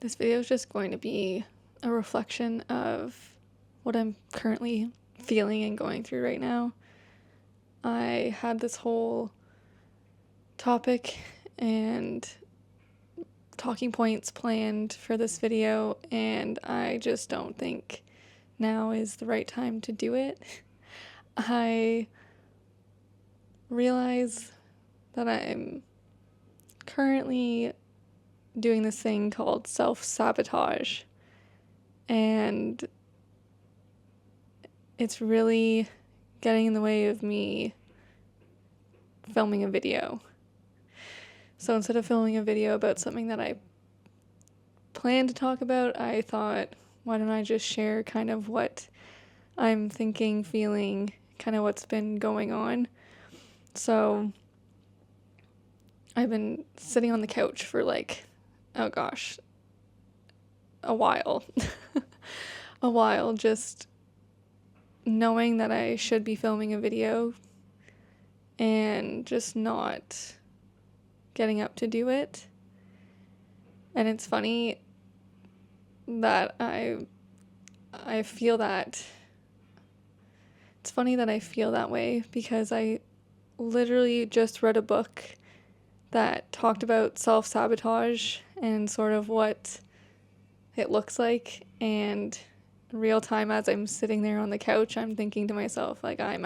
This video is just going to be a reflection of what I'm currently feeling and going through right now. I had this whole topic and talking points planned for this video, and I just don't think now is the right time to do it. I realize that I'm currently doing this thing called self-sabotage, and it's really getting in the way of me filming a video. So instead of filming a video about something that I planned to talk about, I thought, why don't I just share kind of what I'm thinking, feeling, kind of what's been going on. So I've been sitting on the couch for a while. A while, just knowing that I should be filming a video and just not getting up to do it. And it's funny that I feel that. It's funny that I feel that way because I literally just read a book that talked about self-sabotage and sort of what it looks like, and in real time as I'm sitting there on the couch, I'm thinking to myself, like, I'm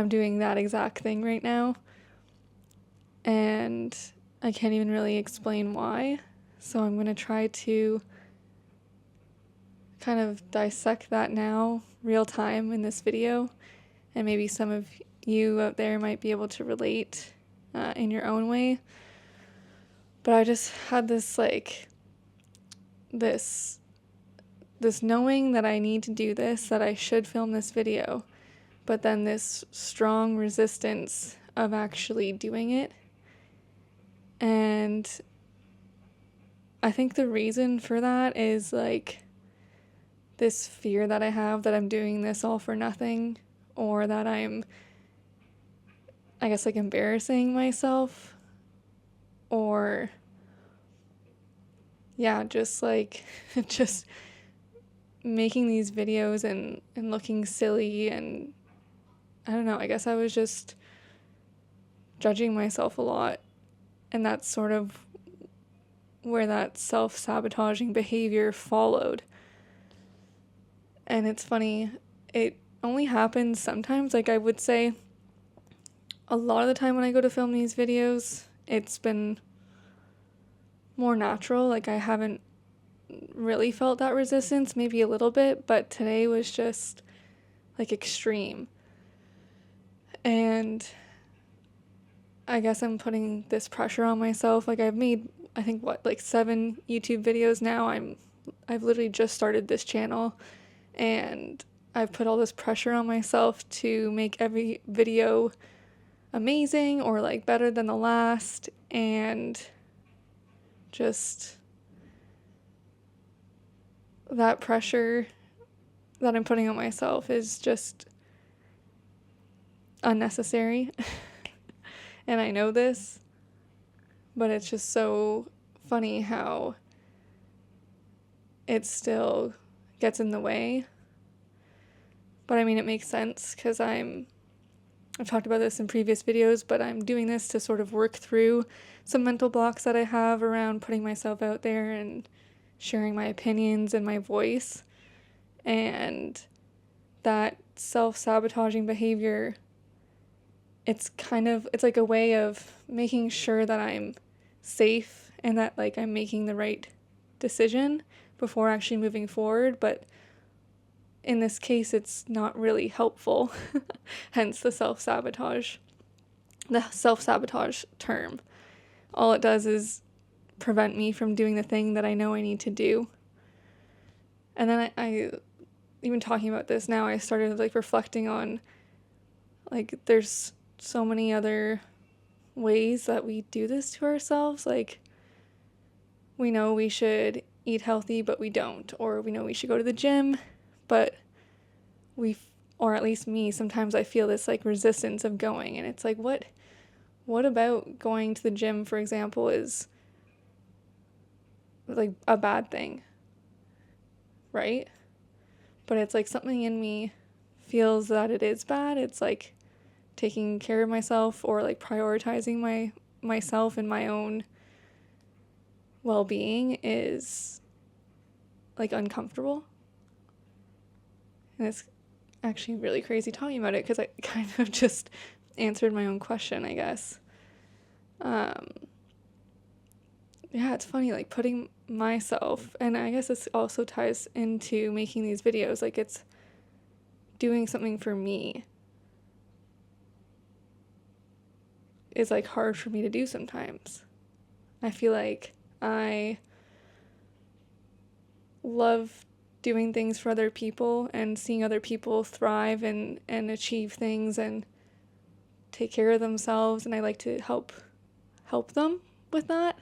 doing that exact thing right now, and I can't even really explain why. So I'm going to try to kind of dissect that now, real time, in this video, and maybe some of you out there might be able to relate in your own way. But I just had this knowing that I need to do this, that I should film this video, but then this strong resistance of actually doing it. And I think the reason for that is this fear that I have that I'm doing this all for nothing, or that I'm, I guess, embarrassing myself, or just making these videos and looking silly, and I don't know, I guess I was just judging myself a lot, and that's sort of where that self-sabotaging behavior followed. And it's funny, it only happens sometimes. I would say a lot of the time when I go to film these videos, it's been more natural. I haven't really felt that resistance, maybe a little bit, but today was just extreme. And I guess I'm putting this pressure on myself. I've made, I think, 7 YouTube videos now. I've literally just started this channel, and I've put all this pressure on myself to make every video amazing or better than the last, and just that pressure that I'm putting on myself is just unnecessary. And I know this, but it's just so funny how it still gets in the way. But I mean, it makes sense because I've talked about this in previous videos, but I'm doing this to sort of work through some mental blocks that I have around putting myself out there and sharing my opinions and my voice. And that self-sabotaging behavior, it's like a way of making sure that I'm safe and that I'm making the right decision before actually moving forward. But in this case, it's not really helpful. Hence the self-sabotage term. All it does is prevent me from doing the thing that I know I need to do. And then I even talking about this now, I started reflecting on there's so many other ways that we do this to ourselves. We know we should eat healthy, but we don't. Or we know we should go to the gym, but or at least me, sometimes I feel this resistance of going. And it's what about going to the gym, for example, is like a bad thing, right? But it's like something in me feels that it is bad. It's like taking care of myself or like prioritizing myself and my own well-being is like uncomfortable. And it's actually really crazy talking about it because I kind of just answered my own question, I guess. Yeah, it's funny, like putting myself, and I guess this also ties into making these videos, like it's doing something for me is like hard for me to do sometimes. I feel like I love doing things for other people and seeing other people thrive and achieve things and take care of themselves, and I like to help them with that.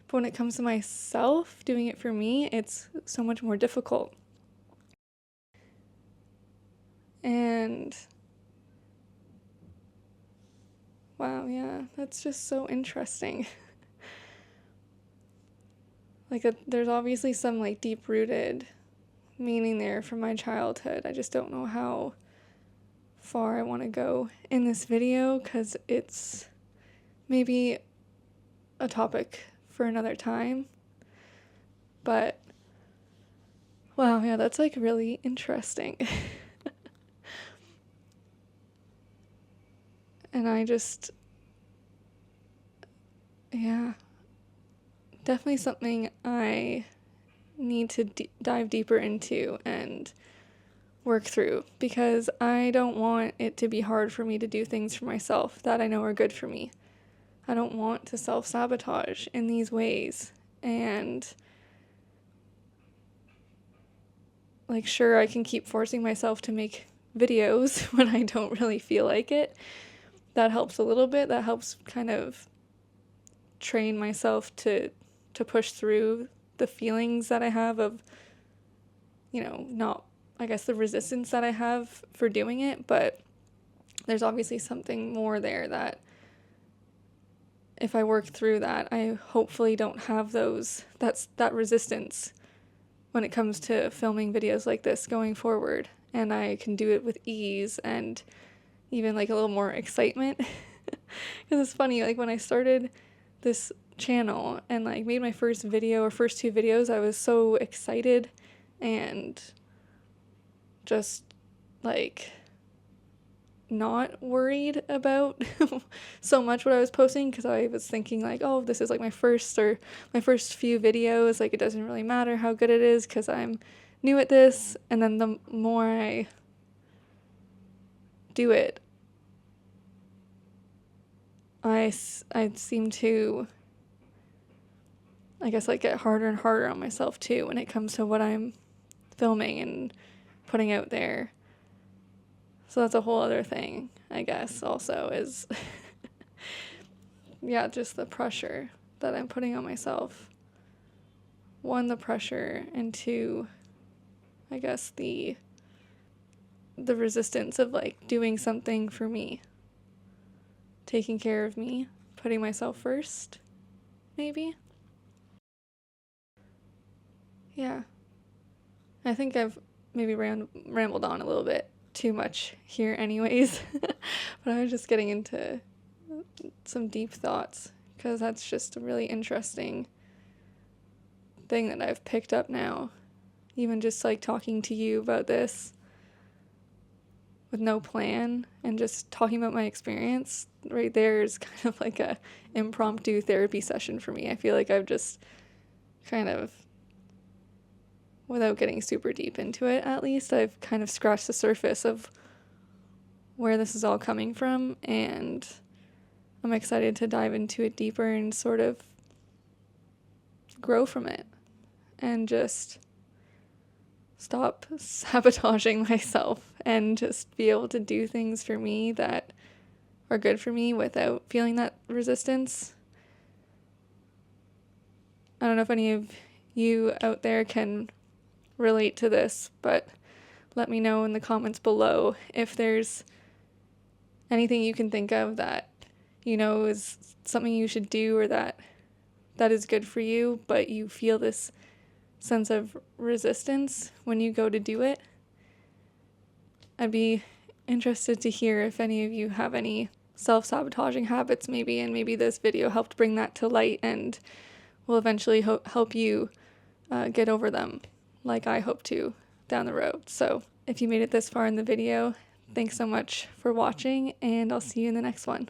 But when it comes to myself, doing it for me, it's so much more difficult. And wow, yeah, that's just so interesting. Like, there's obviously some like deep rooted meaning there from my childhood. I just don't know how far I want to go in this video because it's maybe a topic for another time. But wow, yeah, that's like really interesting. And I just, yeah, definitely something I need to dive deeper into and work through because I don't want it to be hard for me to do things for myself that I know are good for me. I don't want to self-sabotage in these ways. And like, sure, I can keep forcing myself to make videos when I don't really feel like it. That helps a little bit. That helps kind of train myself to push through the feelings that I have of, not, I guess, the resistance that I have for doing it. But there's obviously something more there that if I work through that, I hopefully don't have that resistance when it comes to filming videos like this going forward. And I can do it with ease and even like a little more excitement. Because it's funny, like when I started this channel and like made my first video or first two videos, I was so excited and just like not worried about so much what I was posting because I was thinking like, oh, this is like my first few videos, like it doesn't really matter how good it is because I'm new at this. And then the more I do it, I seem to, I guess, like get harder and harder on myself too when it comes to what I'm filming and putting out there. So that's a whole other thing, I guess, also is yeah, just the pressure that I'm putting on myself. One, the pressure, and two, I guess the resistance of like doing something for me, taking care of me, putting myself first, maybe. Yeah. I think I've maybe rambled on a little bit too much here anyways. But I was just getting into some deep thoughts because that's just a really interesting thing that I've picked up now. Even just like talking to you about this with no plan and just talking about my experience right there is kind of like a impromptu therapy session for me. I feel like I've just kind of, without getting super deep into it, at least I've kind of scratched the surface of where this is all coming from, and I'm excited to dive into it deeper and sort of grow from it and just stop sabotaging myself and just be able to do things for me that are good for me without feeling that resistance. I don't know if any of you out there can relate to this, but let me know in the comments below if there's anything you can think of that is something you should do or that that is good for you, but you feel this sense of resistance when you go to do it. I'd be interested to hear if any of you have any self-sabotaging habits maybe, and maybe this video helped bring that to light and will eventually help you get over them like I hope to down the road. So if you made it this far in the video, thanks so much for watching, and I'll see you in the next one.